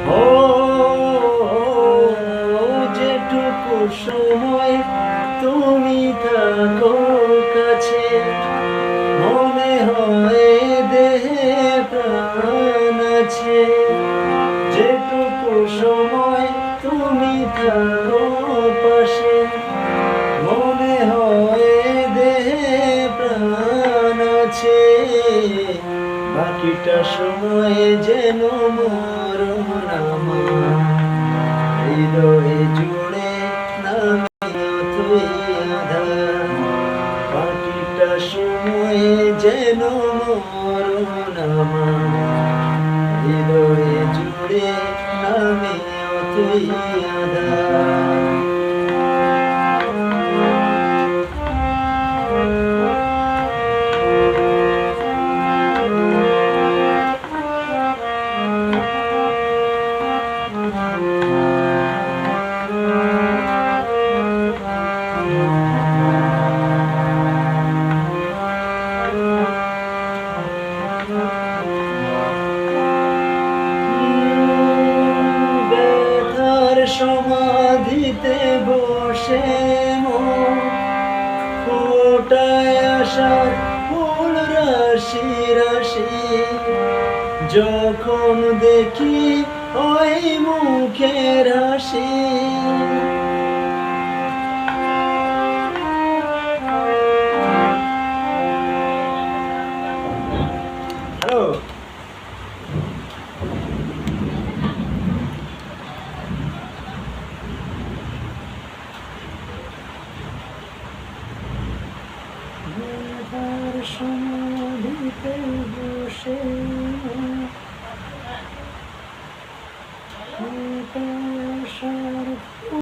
ও যেটুকু সময় তুমি থাকো কাছে, মনে হয় দেহে প্রাণ আছে। যেটুকু সময় তুমি থাকো পাশে, মনে হয় দেহে প্রাণ আছে। বাকিটা সময় যেন মরণ আমার, হৃদয়ে জুড়ে নামে অথই আঁধার। বাকিটা সময় যেন মরণ আমার, হৃদয়ে জুড়ে নামে অথই আঁধার। ব্যথার সমাধিতে বসে মন ফোটায় আসার ফুল রাশি রাশি, যখন দেখি ওই মুখের হাসি। হ্যালো, ব্যথার সমাধিতে বসে